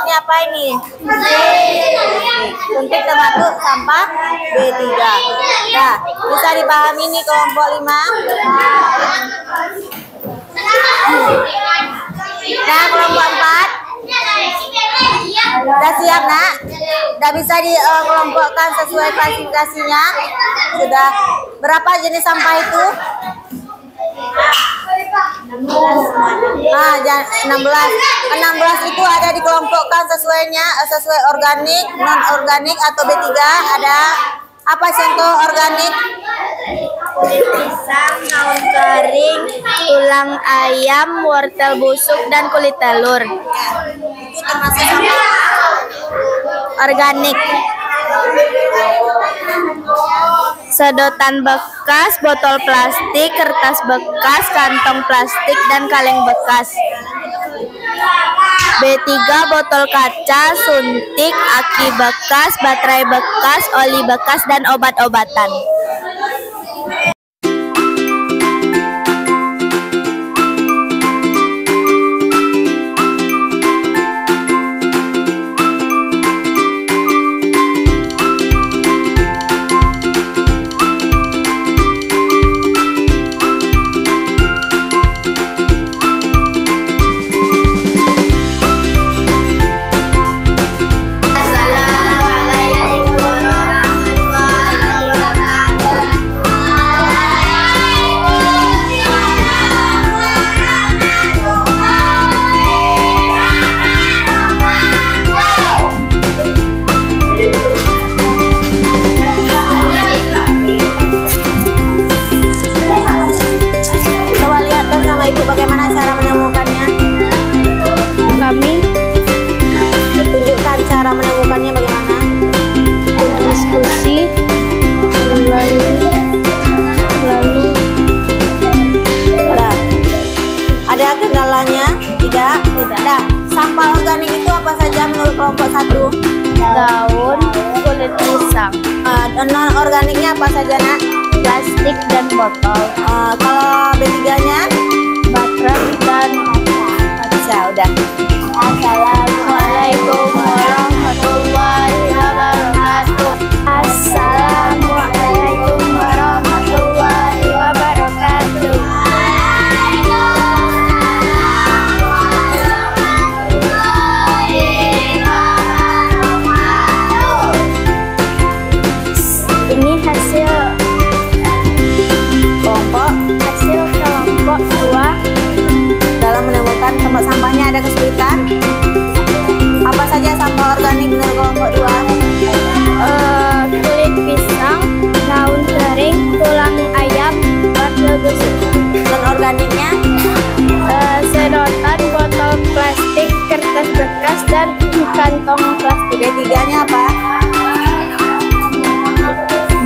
Ini apa ini? Suntik termasuk sampah B3. Nah, bisa dipahami nih kelompok 5. Nah, kelompok 4. Udah siap, Nak? Udah bisa dikelompokkan sesuai klasifikasinya? Sudah. Berapa jenis sampah itu? Ah, 16 itu ada dikelompokkan sesuai organik, non organik atau B3. Ada apa contoh organik? Kulit pisang, daun kering, tulang ayam, wortel busuk, dan kulit telur. Itu termasuk sampah Organik. Sedotan bekas, botol plastik, kertas bekas, kantong plastik, dan kaleng bekas. B3 botol kaca, suntik, aki bekas, baterai bekas, oli bekas, dan obat-obatan. Coba lihat tuh sama ibu bagaimana cara menemukannya. Kami Tunjukkan cara menemukannya bagaimana. berdiskusi lalu Ada. Ada kendalanya? Tidak. Nah, sampah organik itu apa saja menurut kelompok 1? daun, kulit pisang, Non organiknya apa saja, Nak? plastik, dan botol, Kalau B3-nya? baterai, dan Bisa, udah. Assalamualaikum warahmatullahi wabarakatuh. Assalamualaikum warahmatullahi wabarakatuh. Ini hasil Kelompok kelompok 2. dalam menemukan tempat sampahnya ada kesulitan? Apa saja sampah organik menurut kelompok 2? Kulit pisang, daun kering, tulang ayam, wortel busuk. Non organiknya? Sedotan, botol plastik, kertas bekas, dan kantong plastik. B3-nya apa?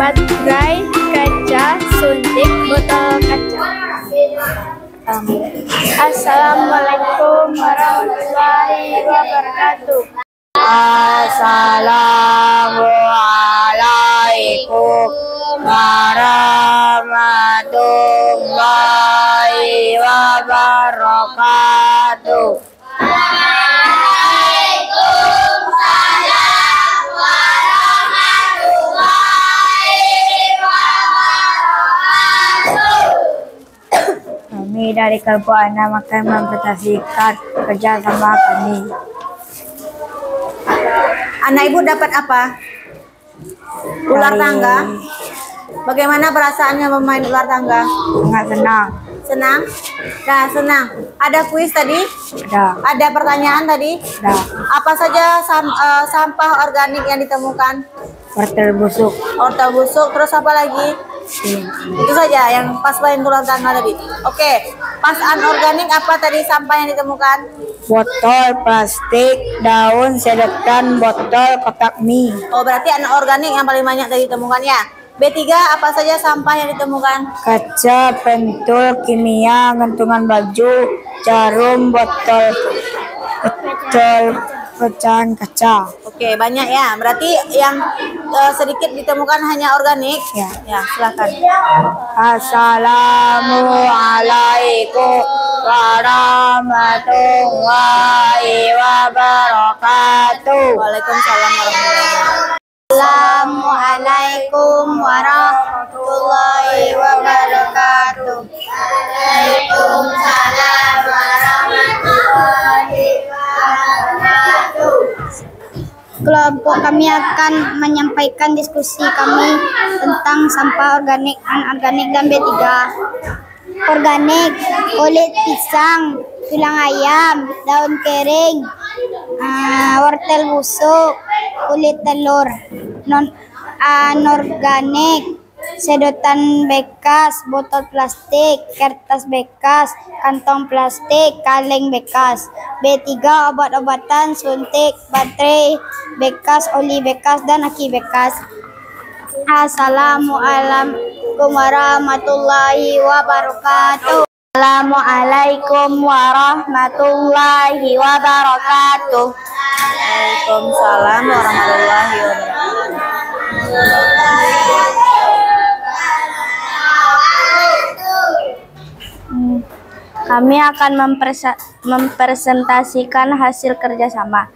Baterai, kaca, suntik, botol kaca. Assalamualaikum warahmatullahi wabarakatuh. Assalamualaikum warahmatullahi wabarakatuh. Kami dari kelompok anak makan mempresentasikan kerjasama kami. Anak ibu dapat apa? Ular Dari- tangga. Bagaimana perasaannya bermain ular tangga? Sangat senang. Senang? Nah, senang. Ada kuis tadi? Ada pertanyaan tadi? Ada Apa saja sampah organik yang ditemukan? wortel busuk. Wortel busuk, terus apa lagi? Itu saja yang pas main ular tangga tadi. Oke, pas anorganik apa tadi sampah yang ditemukan? Botol plastik, daun, sedotan, botol, kotak mie. Oh, berarti anorganik yang paling banyak tadi ditemukan ya. B3 apa saja sampah yang ditemukan? Kaca, pentul, kimia, gantungan baju, jarum, botol pecahan kaca. Oke, banyak ya. Berarti yang sedikit ditemukan hanya organik. Ya. Ya, silakan. Assalamualaikum warahmatullahi wabarakatuh. Waalaikumsalam warahmatullahi wabarakatuh. Assalamualaikum warahmatullahi wabarakatuh. Waalaikumsalam warahmatullahi wabarakatuh. Kelompok kami akan menyampaikan diskusi kami tentang sampah organik, anorganik, dan B3. organik, kulit pisang, tulang ayam, daun kering, wortel busuk, kulit telur, anorganik, sedotan bekas, botol plastik, kertas bekas, kantong plastik, kaleng bekas. B3 obat-obatan, suntik, baterai bekas, oli bekas, dan aki bekas. Assalamualaikum warahmatullahi wabarakatuh. Assalamualaikum warahmatullahi wabarakatuh. Waalaikumsalam warahmatullahi wabarakatuh. Kami akan mempresentasikan hasil kerjasama.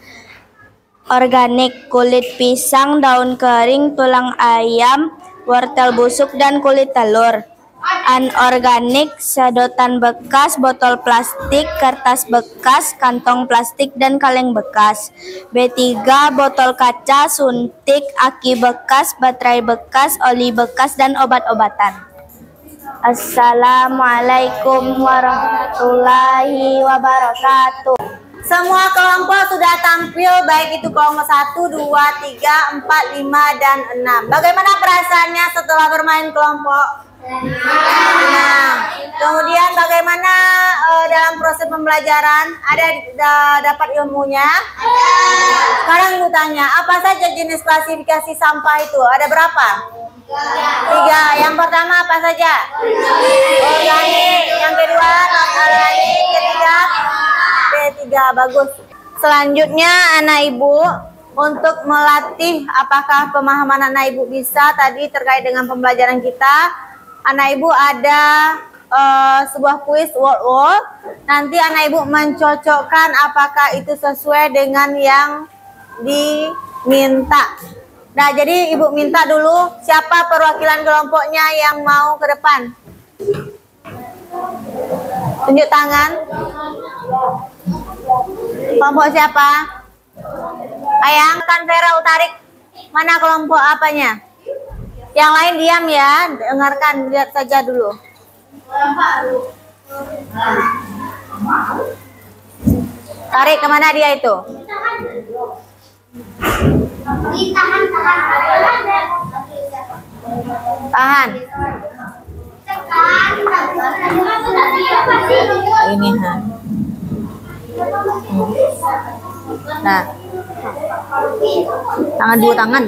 Organik, kulit pisang, daun kering, tulang ayam, wortel busuk, dan kulit telur. Anorganik, sedotan bekas, botol plastik, kertas bekas, kantong plastik, dan kaleng bekas. B3 botol kaca, suntik, aki bekas, baterai bekas, oli bekas, dan obat-obatan. Assalamualaikum warahmatullahi wabarakatuh. Semua kelompok sudah tampil, baik itu kelompok 1, 2, 3, 4, 5, dan 6. Bagaimana perasaannya setelah bermain kelompok? Nah, kemudian bagaimana dalam proses pembelajaran? Ada dapat ilmunya? Sekarang aku tanya, apa saja jenis klasifikasi sampah itu? Ada berapa? 3. Yang pertama apa saja? Organik. Yang kedua anorganik. Ketiga B3. Bagus. Selanjutnya anak ibu untuk melatih apakah pemahaman anak ibu bisa tadi terkait dengan pembelajaran kita. Anak ibu ada sebuah kuis word. Nanti anak ibu mencocokkan apakah itu sesuai dengan yang diminta. Nah, jadi ibu minta dulu siapa perwakilan kelompoknya yang mau ke depan. Tunjuk tangan. Kelompok siapa? Ayang, kan Vera utarik. Mana kelompok apanya? Yang lain diam ya, dengarkan, lihat saja dulu. Tarik kemana dia itu? Tahan. Ini ha. Nah, dua tangan.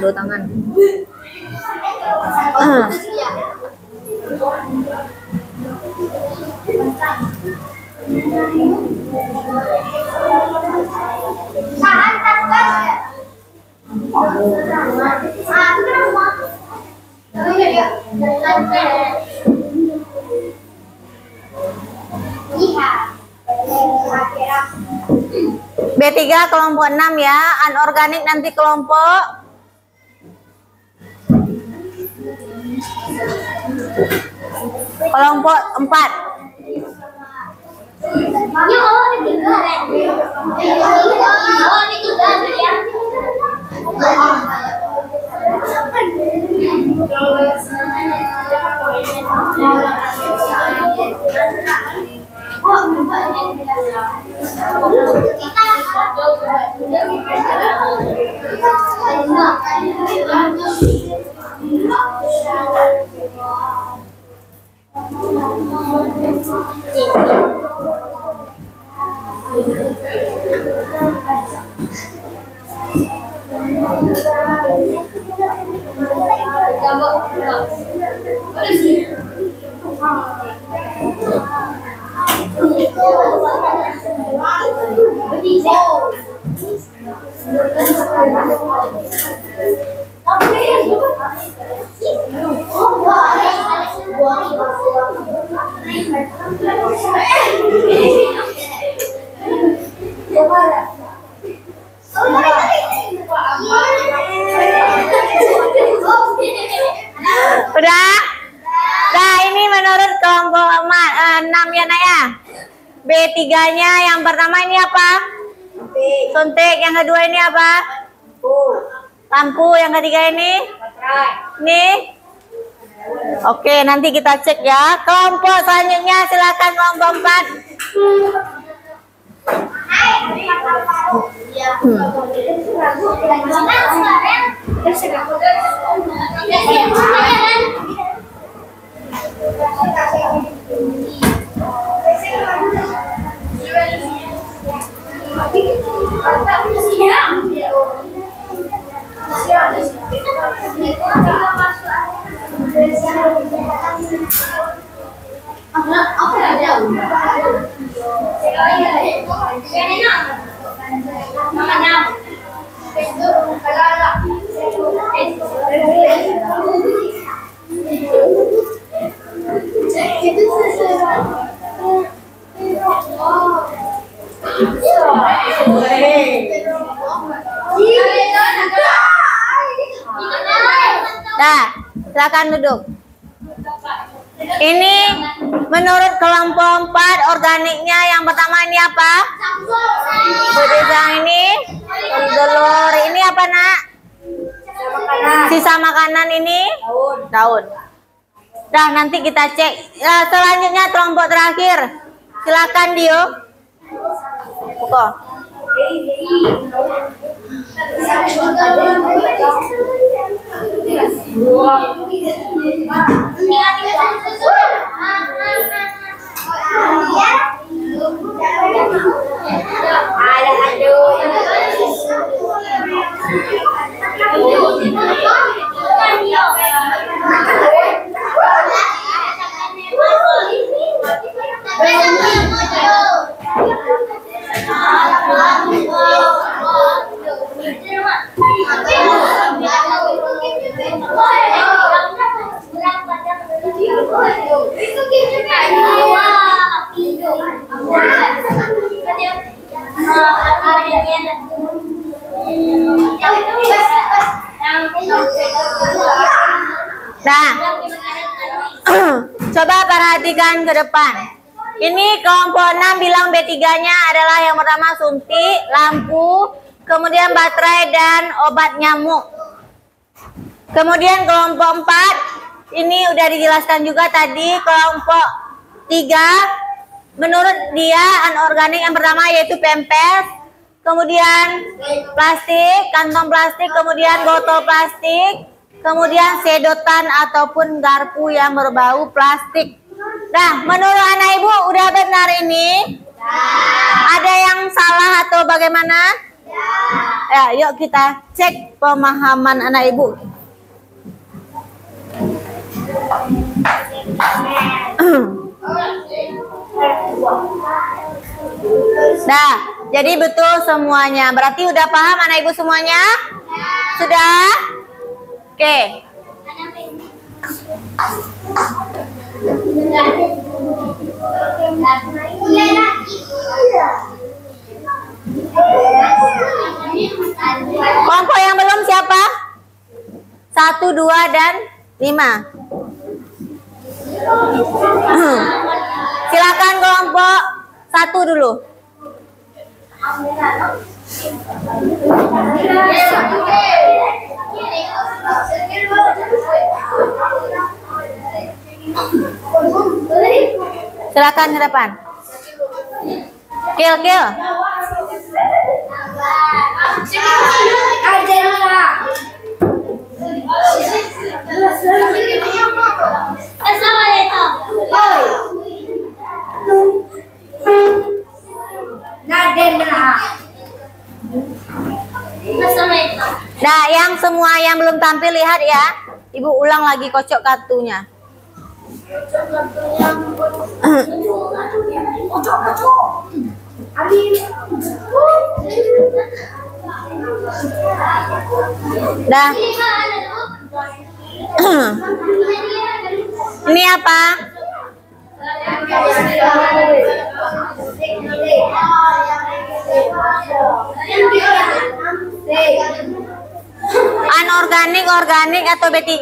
B3 kelompok 6 ya, anorganik nanti kelompok kelompok 4. Udah? Nah, ini menurut kelompok 6 ya, Nak ya. B3-nya yang pertama ini apa? Suntik. Yang kedua ini apa? Lampu. Yang ketiga ini? Ini? Oke, nanti kita cek ya. Kelompok selanjutnya silakan kelompok 4. Nah, silakan duduk. Ini menurut kelompok 4 organiknya yang pertama ini apa? Bedezang ini, telur ini apa nak? Sisa makanan ini daun. Dah nanti kita cek. Nah, selanjutnya kelompok terakhir. Silakan Dio. Pukul. Nah, coba perhatikan ke depan. Ini kelompok 6 bilang B3-nya adalah yang pertama suntik, lampu, kemudian baterai dan obat nyamuk. Kemudian kelompok 4, ini udah dijelaskan juga tadi. Kelompok 3, menurut dia anorganik yang pertama yaitu pempes, kemudian plastik, kantong plastik, kemudian botol plastik, kemudian sedotan ataupun garpu yang berbau plastik. Nah, menurut anak ibu udah benar ini? Ada yang salah atau bagaimana? Ya, yuk kita cek pemahaman anak ibu. Nah, jadi betul semuanya. Berarti udah paham anak ibu semuanya? Sudah? Oke. Kelompok yang belum siapa? 1, 2, dan 5. Silakan kelompok 1 dulu. Silakan ke depan. Kil. Nah, yang semua yang belum tampil lihat ya. Ibu ulang lagi kocok kartunya. Dah. Ini apa? Anorganik, organik atau B3?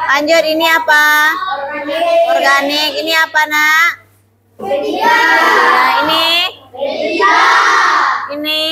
Lanjut, ini apa? Organik. Ini apa nak? Nah, ini? Ini?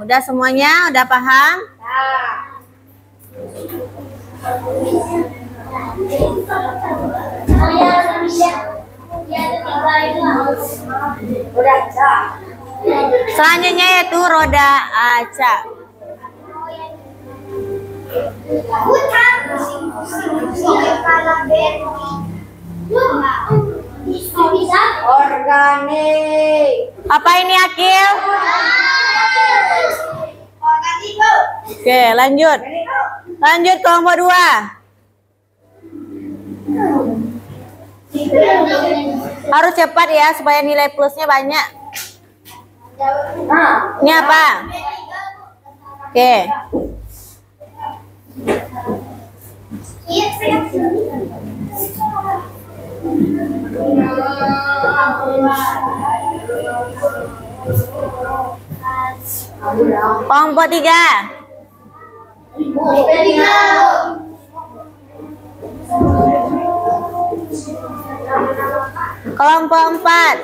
udah semuanya, udah paham? Selanjutnya yaitu roda acak. Organik. Apa ini Akil? Oke, lanjut. Lanjut kelompok 2. Harus cepat ya supaya nilai plusnya banyak. Ini apa? Oke. Kelompok 3. Kelompok 4.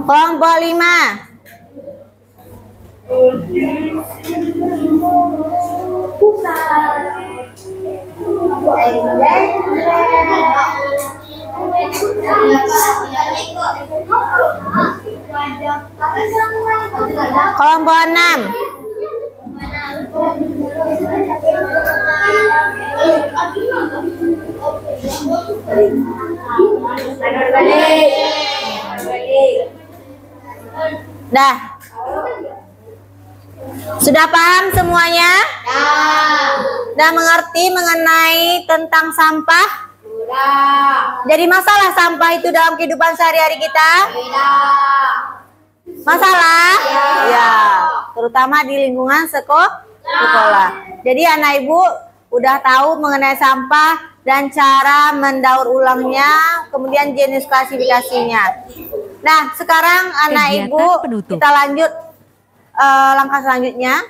Kelompok 5. Kelompok 6. Dah. Sudah paham semuanya? Sudah mengerti mengenai tentang sampah? Jadi masalah sampah itu dalam kehidupan sehari-hari kita? Masalah? Ya, terutama di lingkungan sekolah. Jadi anak ibu udah tahu mengenai sampah dan cara mendaur ulangnya, kemudian jenis klasifikasinya. Nah, sekarang anak Kegiatan ibu penutup. kita lanjut langkah selanjutnya.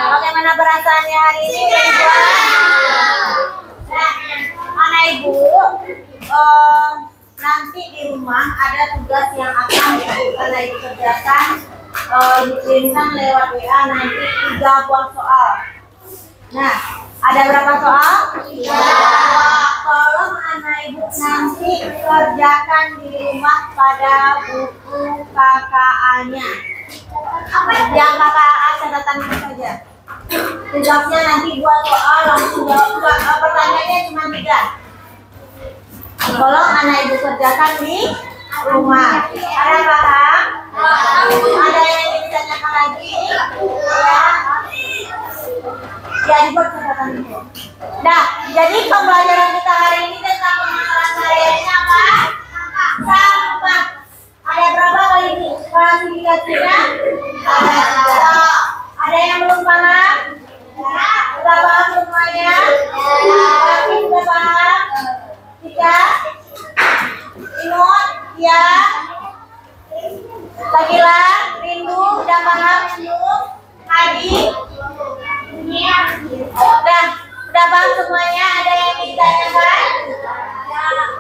Bagaimana perasaannya hari ini? Nah, anak ibu, nanti di rumah ada tugas yang akan anak ibu kerjakan, dikirimkan lewat WA nanti 3 buah soal. Nah, ada berapa soal? 3. Tolong anak ibu nanti kerjakan di rumah pada buku KKA-nya. Yang KKA catatan itu saja. Tugasnya nanti 2 soal langsung jawab. Pertanyaannya cuma 3. Tolong anak ibu kerjakan di rumah. Ada paham? Ada yang ditanyakan lagi? Ya, dibuat catatan itu. Nah, jadi pembelajaran kita hari ini tentang pengenalan sehari-harinya apa? Sampah. Ada berapa kali ini klasifikasinya? Ada yang belum paham? Sudah paham semuanya? Tapi sudah paham? 3. Imut, ya. Sakila, Rindu, udah paham Rindu? Adi? Udah paham semuanya? Ada yang ditanyakan?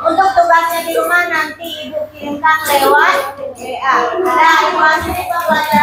Untuk tugasnya di rumah nanti ibu kirimkan lewat WA. Nah, ibu pembelajaran